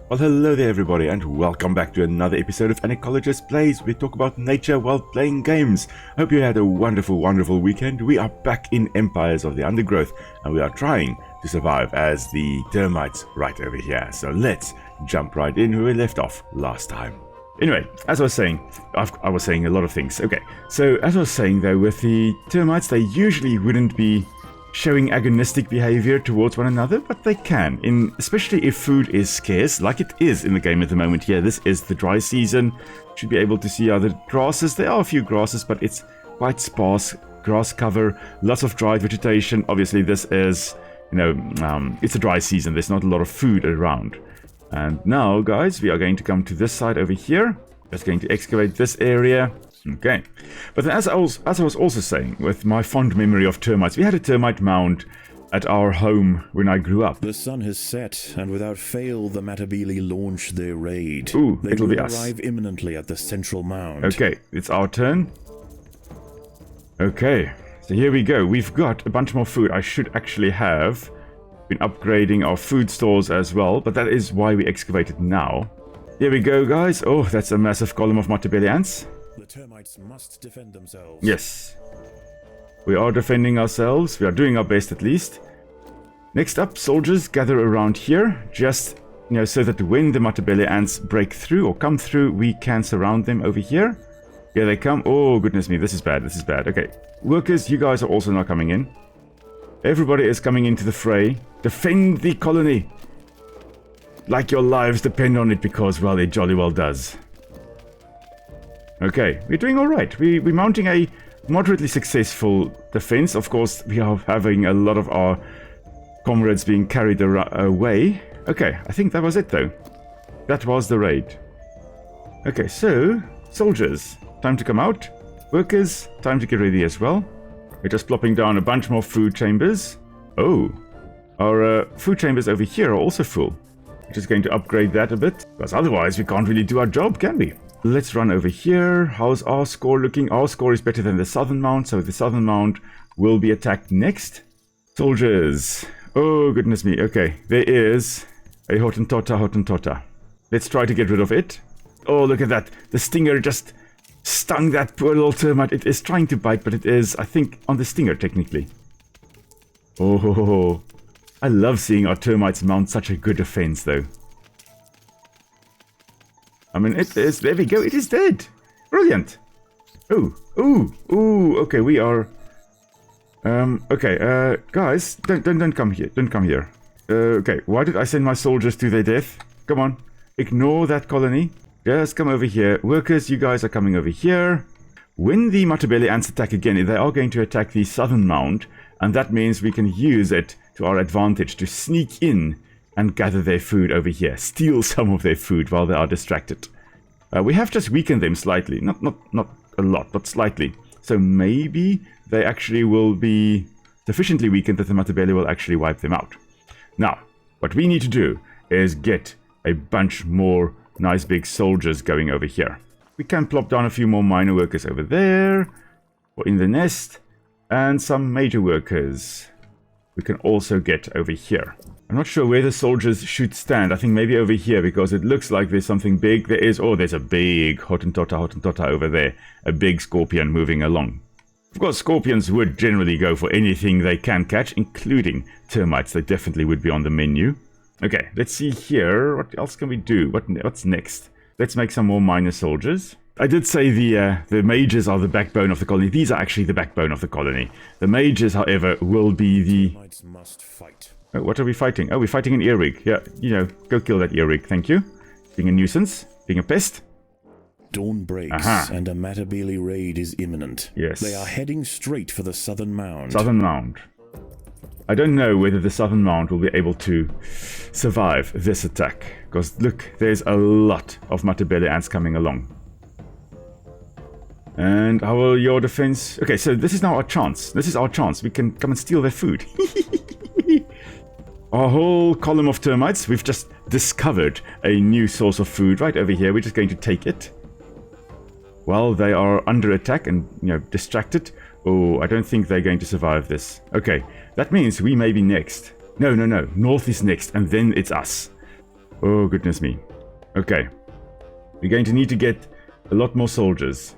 Well, hello there everybody and welcome back to another episode of An Ecologist Plays. We talk about nature while playing games. Hope you had a wonderful weekend. We are back in Empires of the Undergrowth and we are trying to survive as the termites right over here. So let's jump right in where we left off last time. Anyway, as I was saying, I was saying a lot of things. Okay, so as I was saying though, with the termites, they usually wouldn't be showing agonistic behavior towards one another, but they can, especially if food is scarce, like it is in the game at the moment here. This is the dry season. Should be able to see other grasses. There are a few grasses, but it's quite sparse grass cover, lots of dried vegetation. Obviously, this is, it's a dry season. There's not a lot of food around. And now, guys, we are going to come to this side over here. Just going to excavate this area. Okay, but then as I was also saying, with my fond memory of termites, we had a termite mound at our home when I grew up. The sun has set, and without fail, the Matabele launch their raid. Ooh, they it'll will be us. arrive imminently at the central mound. Okay, it's our turn. Okay, so here we go. We've got a bunch more food. I should actually have been upgrading our food stores as well, but that is why we excavated now. Here we go, guys. Oh, that's a massive column of Matabele ants. The termites must defend themselves. Yes. We are defending ourselves. We are doing our best at least. Next up, soldiers gather around here. Just, so that when the Matabele ants break through or come through, we can surround them over here. Here they come. Oh, goodness me. This is bad. This is bad. Okay. Workers, you guys are also now coming in. Everybody is coming into the fray. Defend the colony. Like your lives depend on it because, well, it jolly well does. Okay, we're doing all right. We're mounting a moderately successful defense. Of course, we are having a lot of our comrades being carried away. Okay, I think that was it, though. That was the raid. Okay, so, soldiers, time to come out. Workers, time to get ready as well. We're just plopping down a bunch more food chambers. Oh, our food chambers over here are also full. We're just going to upgrade that a bit, because otherwise we can't really do our job, can we? Let's run over here. How's our score looking? Our score is better than the southern mound, so the southern mound will be attacked next. Soldiers. Oh, goodness me. Okay, there is a Hottentotta. Let's try to get rid of it. Oh, look at that. The stinger just stung that poor little termite. It is trying to bite, but it is, I think, on the stinger, technically. Oh, I love seeing our termites mount such a good defense, though. I mean, it is, there we go, it is dead. Brilliant. Ooh, okay, we are, okay, guys, don't come here, okay, why did I send my soldiers to their death? Come on, ignore that colony, just come over here. Workers, you guys are coming over here. When the Matabele ants attack again, they are going to attack the southern mound, and that means we can use it to our advantage to sneak in and gather their food over here. Steal some of their food while they are distracted. We have just weakened them slightly. Not a lot, but slightly. So maybe they actually will be sufficiently weakened that the Matabele will actually wipe them out. Now, what we need to do is get a bunch more nice big soldiers going over here. We can plop down a few more minor workers over there, or in the nest, and some major workers we can also get over here. I'm not sure where the soldiers should stand. I think maybe over here, because it looks like there's something big. There's a big Hottentotta over there. A big scorpion moving along. Of course, scorpions would generally go for anything they can catch, including termites. They definitely would be on the menu. Okay, let's see here. What else can we do? What's next? Let's make some more minor soldiers. I did say the mages are the backbone of the colony. These are actually the backbone of the colony. The mages, however, will be the... Termites must fight. Oh, what are we fighting? Oh, we're fighting an earwig. Yeah, go kill that earwig, thank you. Being a nuisance, being a pest. Dawn breaks, and a Matabele raid is imminent. Yes. They are heading straight for the southern mound. Southern mound. I don't know whether the southern mound will be able to survive this attack. Because, look, there's a lot of Matabele ants coming along. And how will your defense... Okay, so this is now our chance. This is our chance. We can come and steal their food. Our whole column of termites, we've just discovered a new source of food right over here. We're just going to take it. While they are under attack and, distracted. Oh, I don't think they're going to survive this. Okay, that means we may be next. No. North is next, and then it's us. Oh, goodness me. Okay. We're going to need to get a lot more soldiers.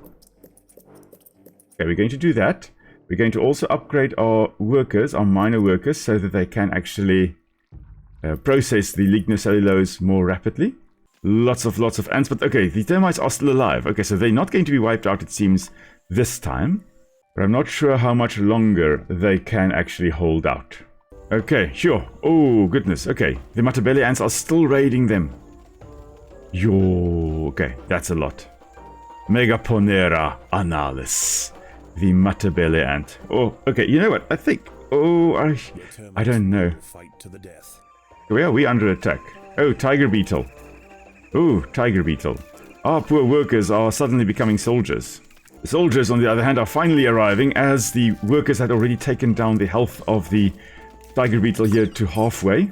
Okay, we're going to do that. We're going to also upgrade our workers, our minor workers, so that they can actually process the lignocellulose more rapidly. Lots of ants, but okay, the termites are still alive. Okay, so they're not going to be wiped out, it seems, this time. But I'm not sure how much longer they can actually hold out. Okay, sure. Oh, goodness. Okay, the Matabele ants are still raiding them. Yo, okay, that's a lot. Megaponera analis. The Matabele ant. Oh, okay, you know what? I think... Oh, I don't know. Fight to the death. Where are we under attack? Oh, tiger beetle. Oh, tiger beetle. Our poor workers are suddenly becoming soldiers. The soldiers, on the other hand, are finally arriving as the workers had already taken down the health of the tiger beetle here to halfway.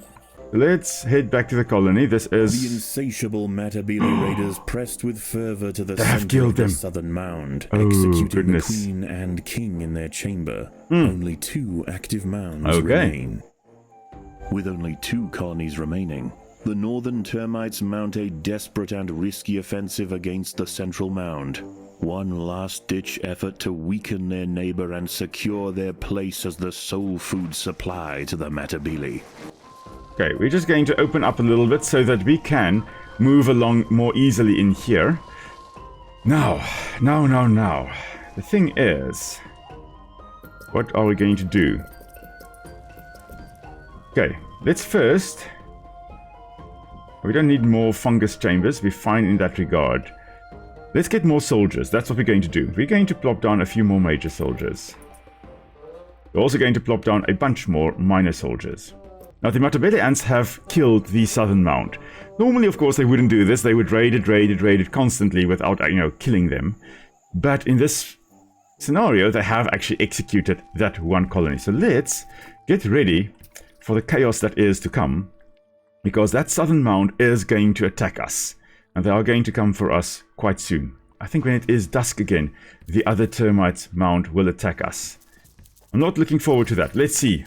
Let's head back to the colony. This is... The insatiable Matabele raiders pressed with fervor to the They have center killed of the them. southern mound, Oh, executing goodness. the queen and king in their chamber. Only 2 active mounds Okay. remain. With only 2 colonies remaining, the northern termites mount a desperate and risky offensive against the central mound. One last-ditch effort to weaken their neighbor and secure their place as the sole food supply to the Matabele. Okay, we're just going to open up a little bit so that we can move along more easily in here. Now. The thing is, what are we going to do? Okay, let's first... We don't need more fungus chambers. We're fine in that regard. Let's get more soldiers. That's what we're going to do. We're going to plop down a few more major soldiers. We're also going to plop down a bunch more minor soldiers. Now, the Matabele ants have killed the southern mound. Normally, of course, they wouldn't do this. They would raid it constantly without, killing them. But in this scenario, they have actually executed that one colony. So let's get ready for the chaos that is to come. Because that southern mound is going to attack us. And they are going to come for us quite soon. I think when it is dusk again, the other termite mound will attack us. I'm not looking forward to that. Let's see.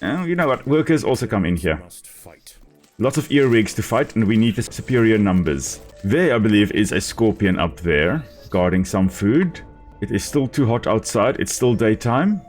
Oh, you know what? Workers also come in here. Must fight. Lots of earwigs to fight, and we need the superior numbers. There, I believe, is a scorpion up there, guarding some food. It is still too hot outside. It's still daytime.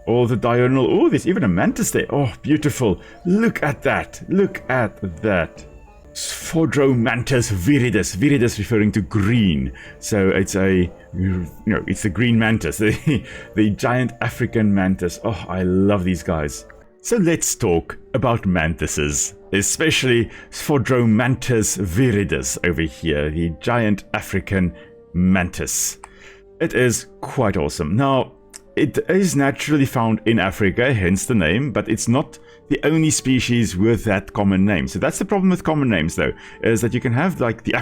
All the diurnal... Oh, there's even a mantis there. Oh, beautiful. Look at that. Look at that. Sphodromantis viridis. Viridis referring to green. So it's a... it's the green mantis. The giant African mantis. Oh, I love these guys. So let's talk about mantises. Especially Sphodromantis viridis over here. The giant African mantis. It is quite awesome. Now... It is naturally found in Africa, hence the name, but it's not the only species with that common name. So that's the problem with common names, though, is that you can have, like, the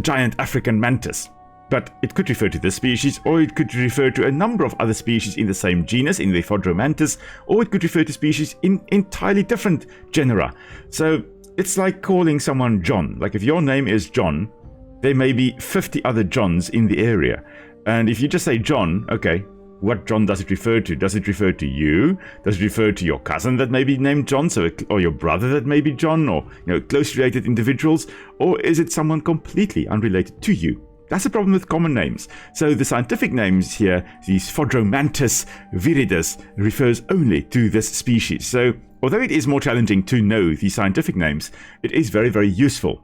giant African mantis. But it could refer to this species, or it could refer to a number of other species in the same genus, in the Sphodromantis, or it could refer to species in entirely different genera. So it's like calling someone John. Like, if your name is John, there may be 50 other Johns in the area. And if you just say John, okay... What John does it refer to? Does it refer to you? Does it refer to your cousin that may be named John, or your brother that may be John, or close related individuals? Or is it someone completely unrelated to you? That's the problem with common names. So the scientific names here, the Sphodromantis viridis, refers only to this species. So although it is more challenging to know the scientific names, it is very, very useful.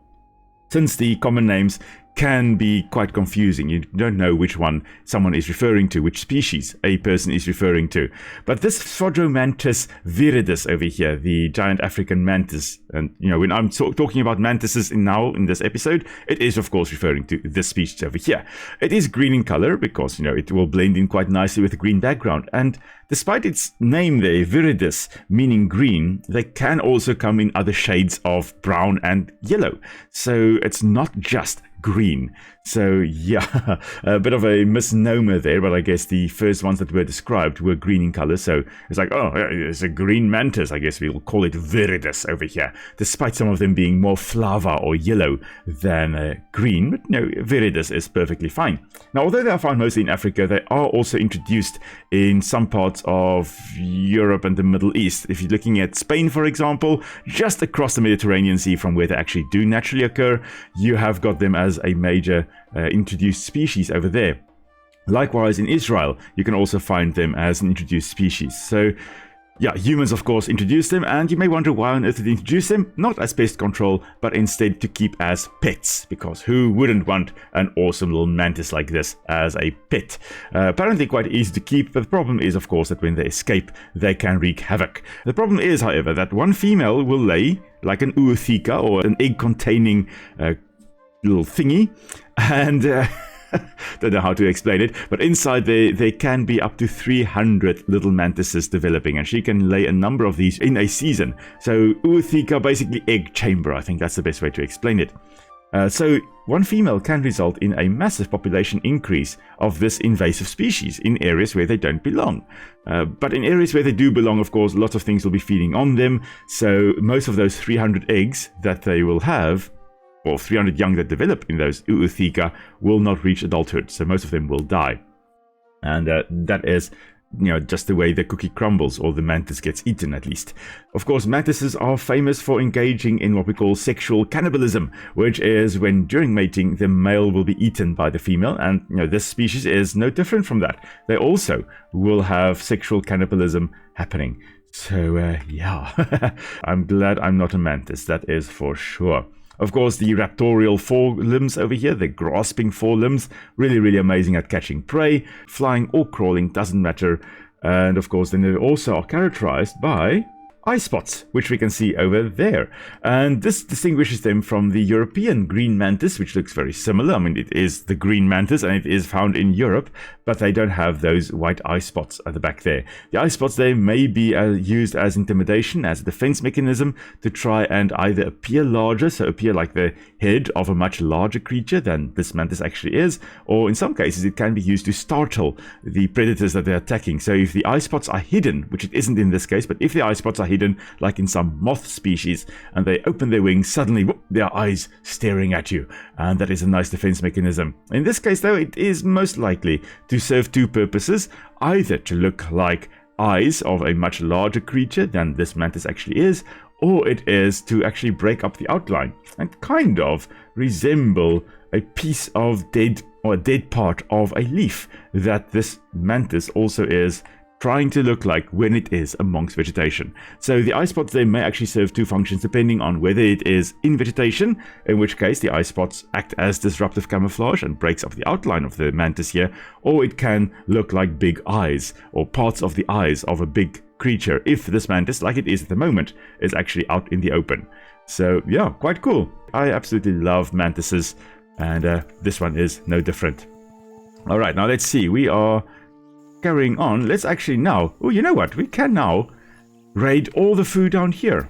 Since the common names can be quite confusing. You don't know which one someone is referring to, which species a person is referring to. But this Sphodromantis viridis over here, the giant African mantis, and when I'm talking about mantises in this episode, it is of course referring to this species over here. It is green in color because it will blend in quite nicely with the green background. And despite its name there, viridis, meaning green, they can also come in other shades of brown and yellow. So it's not just green. So yeah, a bit of a misnomer there, but I guess the first ones that were described were green in color. So it's like, oh, it's a green mantis. I guess we'll call it viridis over here, despite some of them being more flava or yellow than green. But no, viridis is perfectly fine. Now, although they are found mostly in Africa, they are also introduced in some parts of Europe and the Middle East. If you're looking at Spain, for example, just across the Mediterranean Sea from where they actually do naturally occur, you have got them as a major introduced species over there. Likewise, in Israel, you can also find them as an introduced species. So yeah, humans, of course, introduced them, and you may wonder why on earth did they introduce them? Not as pest control, but instead to keep as pets, because who wouldn't want an awesome little mantis like this as a pet? Apparently quite easy to keep, but the problem is, of course, that when they escape, they can wreak havoc. The problem is, however, that one female will lay like an ootheca, or an egg-containing little thingy, and don't know how to explain it, but inside there can be up to 300 little mantises developing, and she can lay a number of these in a season. So ootheca, basically egg chamber, I think that's the best way to explain it. So one female can result in a massive population increase of this invasive species in areas where they don't belong. But in areas where they do belong, of course, lots of things will be feeding on them, so most of those 300 eggs that they will have, or 300 young that develop in those ootheca, will not reach adulthood, so most of them will die. And that is, just the way the cookie crumbles, or the mantis gets eaten at least. Of course, mantises are famous for engaging in what we call sexual cannibalism, which is when during mating the male will be eaten by the female, and this species is no different from that. They also will have sexual cannibalism happening. So yeah, I'm glad I'm not a mantis, that is for sure. Of course, the raptorial forelimbs over here, the grasping forelimbs, really, really amazing at catching prey. Flying or crawling, doesn't matter. And of course, then they also are characterized by eye spots, which we can see over there. And this distinguishes them from the European green mantis, which looks very similar. I mean, it is the green mantis and it is found in Europe, but they don't have those white eye spots at the back there. The eye spots there may be used as intimidation, as a defense mechanism to try and either appear larger, so appear like the head of a much larger creature than this mantis actually is, or in some cases it can be used to startle the predators that they're attacking. So if the eye spots are hidden, which it isn't in this case, but if the eye spots are hidden, like in some moth species, and they open their wings, suddenly whoop, there are eyes staring at you, and that is a nice defense mechanism. In this case, though, it is most likely to serve two purposes: either to look like eyes of a much larger creature than this mantis actually is, or it is to actually break up the outline and kind of resemble a piece of dead, or a dead part of a leaf that this mantis also is trying to look like when it is amongst vegetation. So the eye spots, they may actually serve two functions depending on whether it is in vegetation, in which case the eye spots act as disruptive camouflage and breaks up the outline of the mantis here, or it can look like big eyes or parts of the eyes of a big creature if this mantis, like it is at the moment, is actually out in the open. So yeah, quite cool. I absolutely love mantises, and this one is no different. Alright, now let's see. We are carrying on. Let's actually now, oh, you know what, we can now raid all the food down here,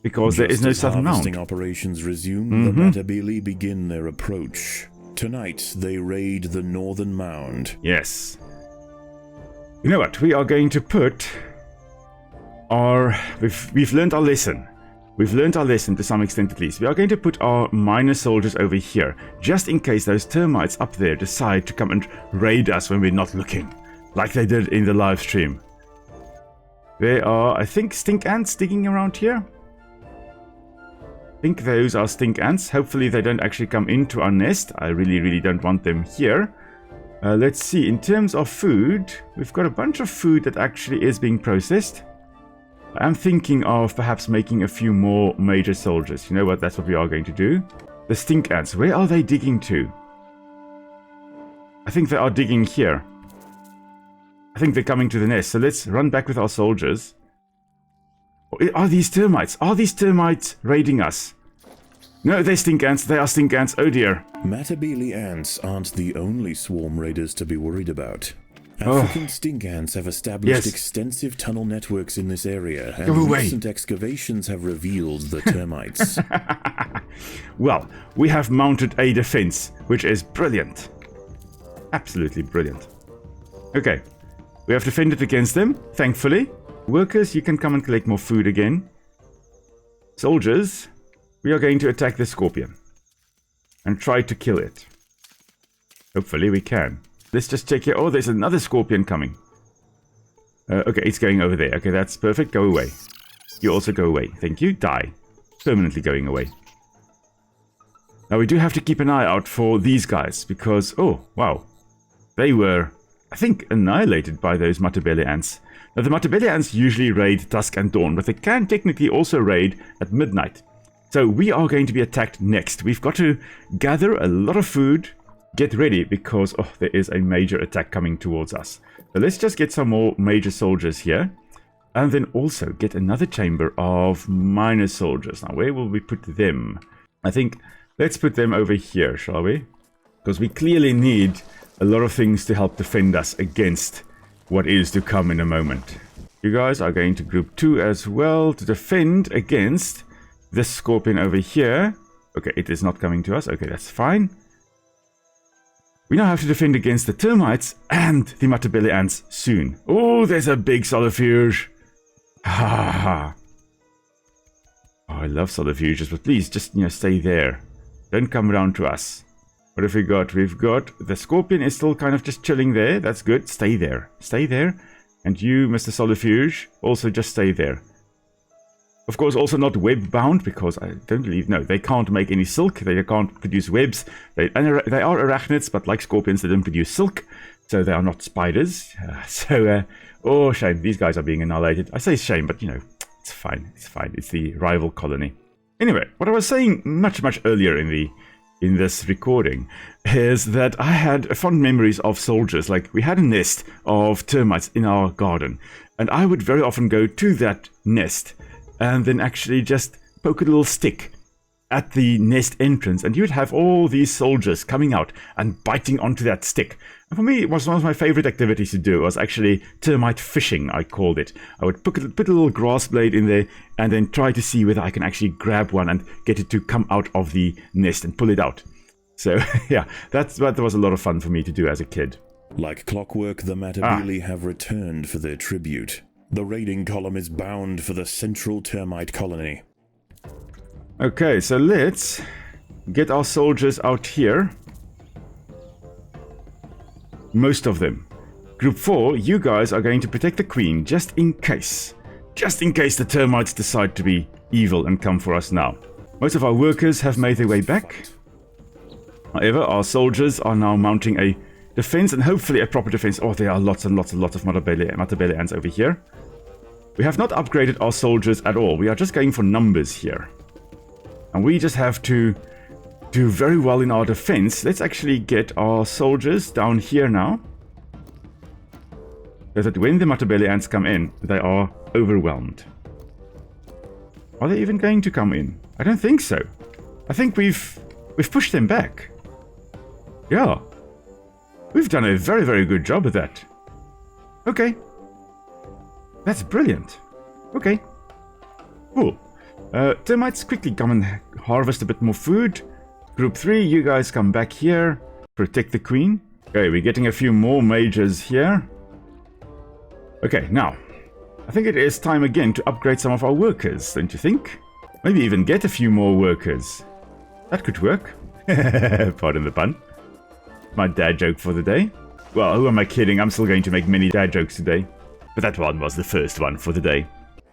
because there is no southern mound. Harvesting operations resume, the Matabele begin their approach. Tonight they raid the northern mound. Yes. You know what, we are going to put our, we've learned our lesson. We've learned our lesson to some extent at least. We are going to put our miner soldiers over here, just in case those termites up there decide to come and raid us when we're not looking, like they did in the live stream. There are, I think, stink ants digging around here. I think those are stink ants. Hopefully they don't actually come into our nest. I really, really don't want them here. Let's see, in terms of food, we've got a bunch of food that actually is being processed. I'm thinking of perhaps making a few more major soldiers. You know what, that's what we are going to do. The stink ants, where are they digging to? I think they are digging here. I think they're coming to the nest, so let's run back with our soldiers. Are these termites? Are these termites raiding us? No, they're stink ants. They are stink ants. Oh dear. Matabele ants aren't the only swarm raiders to be worried about. African stink ants have established extensive tunnel networks in this area, and recent excavations have revealed the termites. Well, we have mounted a defense, which is brilliant. Absolutely brilliant. Okay, we have defended against them, thankfully. Workers, you can come and collect more food again. Soldiers, we are going to attack the scorpion and try to kill it. Hopefully we can. Let's just check here. Oh, there's another scorpion coming. Okay, it's going over there. Okay, that's perfect. Go away. You also go away. Thank you. Die. Permanently going away. Now we do have to keep an eye out for these guys because, oh, wow. They were, I think, annihilated by those Matabele ants. Now the Matabele ants usually raid dusk and dawn, but they can technically also raid at midnight. So we are going to be attacked next. We've got to gather a lot of food. Get ready because, oh, there is a major attack coming towards us. So let's just get some more major soldiers here. And then also get another chamber of minor soldiers. Now, where will we put them? I think let's put them over here, shall we? Because we clearly need a lot of things to help defend us against what is to come in a moment. You guys are going to group 2 as well to defend against this scorpion over here. Okay, it is not coming to us. Okay, that's fine. We now have to defend against the termites and the Matabele ants soon. Oh, there's a big solifuge. Ha ha. Oh, I love solifuges, but please just, stay there. Don't come around to us. What have we got? We've got the scorpion is still kind of just chilling there. That's good. Stay there. Stay there. And you, Mr. Solifuge, also just stay there. Of course, also not web bound because I don't believe, no, they can't make any silk. They can't produce webs. They are arachnids, but like scorpions, they don't produce silk. So they are not spiders. Oh, shame. These guys are being annihilated. I say shame, but it's fine. It's fine. It's the rival colony. Anyway, what I was saying much earlier in this recording is that I had fond memories of soldiers. Like we had a nest of termites in our garden, and I would very often go to that nest and then actually just poke a little stick at the nest entrance, and you would have all these soldiers coming out and biting onto that stick. And for me, it was one of my favorite activities to do. It was actually termite fishing, I called it. I would put a little grass blade in there and then try to see whether I can actually grab one and get it to come out of the nest and pull it out. So, yeah, that was a lot of fun for me to do as a kid. Like clockwork, the Matabele have returned for their tribute. The raiding column is bound for the central termite colony. Okay, so let's get our soldiers out here. Most of them. Group 4, you guys are going to protect the queen just in case. Just in case the termites decide to be evil and come for us now. Most of our workers have made their way back. However, our soldiers are now mounting a defense and hopefully a proper defense. Oh, there are lots and lots of Matabele ants over here. We have not upgraded our soldiers at all. We are just going for numbers here. And we just have to do very well in our defense. Let's actually get our soldiers down here now. So that when the Matabele ants come in, they are overwhelmed. Are they even going to come in? I don't think so. I think we've pushed them back. Yeah. We've done a very, very good job of that. Okay. That's brilliant. Okay. Cool. Termites, quickly come and harvest a bit more food. Group 3, you guys come back here. Protect the queen. Okay, we're getting a few more majors here. Okay, now, I think it is time again to upgrade some of our workers, don't you think? Maybe even get a few more workers. That could work. Pardon the pun. My dad joke for the day. Well, who am I kidding? I'm still going to make many dad jokes today. But that one was the first one for the day.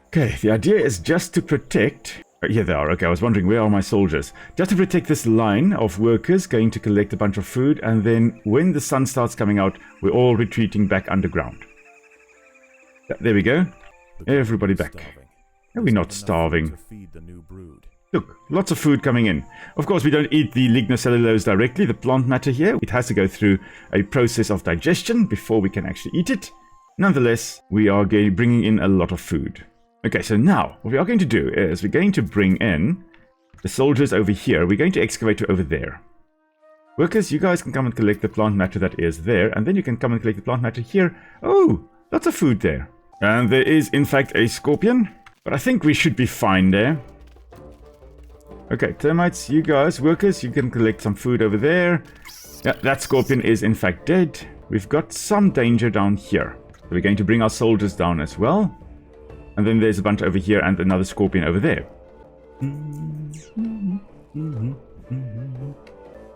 Okay, the idea is just to protect... Here they are. Okay, I was wondering, where are my soldiers? Just to protect this line of workers going to collect a bunch of food, and then when the sun starts coming out, we're all retreating back underground. There we go. Everybody back. No, we're not starving. Look, lots of food coming in. Of course, we don't eat the lignocellulose directly, the plant matter here. It has to go through a process of digestion before we can actually eat it. Nonetheless, we are bringing in a lot of food. Okay, so now, what we are going to do is we're going to bring in the soldiers over here. We're going to excavate over there. Workers, you guys can come and collect the plant matter that is there, and then you can come and collect the plant matter here. Oh, lots of food there. And there is, in fact, a scorpion, but I think we should be fine there. Okay, termites, you guys, workers, you can collect some food over there. Yeah, that scorpion is in fact dead. We've got some danger down here. So we're going to bring our soldiers down as well. And then there's a bunch over here and another scorpion over there.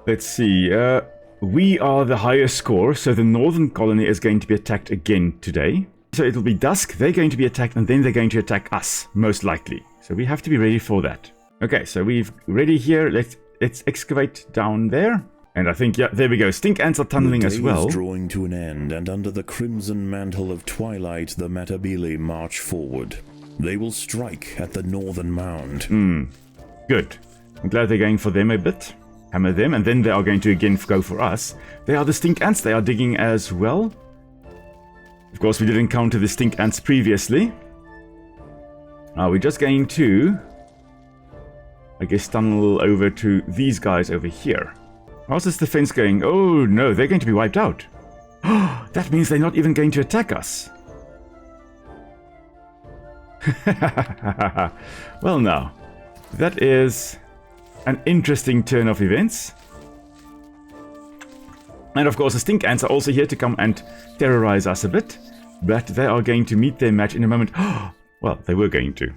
Let's see. We are the higher score, so the northern colony is going to be attacked again today. So it'll be dusk, they're going to be attacked, and then they're going to attack us, most likely. So we have to be ready for that. Okay, so we've ready here. Let's excavate down there. And I think, yeah, there we go. Stink ants are tunneling as well. The day is drawing to an end, and under the crimson mantle of twilight, the Matabele march forward. They will strike at the northern mound. Good. I'm glad they're going for them a bit. Hammer them, and then they are going to again go for us. They are the stink ants. They are digging as well. Of course, we did encounter the stink ants previously. We're just going to, I guess, tunnel over to these guys over here. How's this defense going? Oh no, they're going to be wiped out. That means they're not even going to attack us. Well now, that is an interesting turn of events. And of course the stink ants are also here to come and terrorize us a bit. But they are going to meet their match in a moment. Well, they were going to.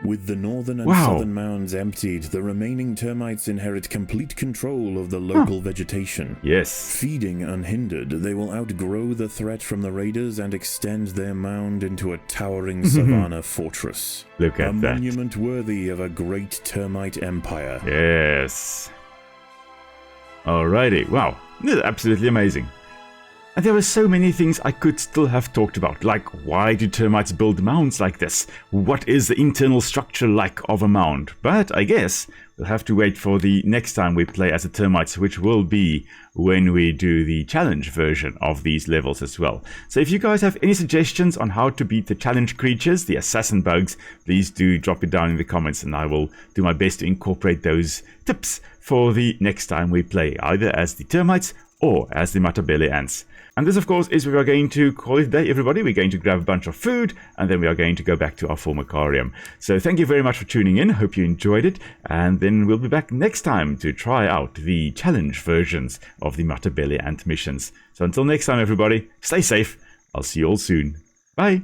With the northern and southern mounds emptied, the remaining termites inherit complete control of the local vegetation. Yes. Feeding unhindered, they will outgrow the threat from the raiders and extend their mound into a towering savanna fortress. Look at that. A monument worthy of a great termite empire. Yes. Alrighty. Wow. This is absolutely amazing. And there are so many things I could still have talked about, like why do termites build mounds like this? What is the internal structure like of a mound? But I guess we'll have to wait for the next time we play as the termites, which will be when we do the challenge version of these levels as well. So if you guys have any suggestions on how to beat the challenge creatures, the assassin bugs, please do drop it down in the comments and I will do my best to incorporate those tips for the next time we play, either as the termites or as the Matabele ants. And this, of course, is where we are going to call it a day, everybody. We're going to grab a bunch of food, and then we are going to go back to our formicarium. So thank you very much for tuning in. Hope you enjoyed it. And then we'll be back next time to try out the challenge versions of the Matabele ant missions. So until next time, everybody, stay safe. I'll see you all soon. Bye.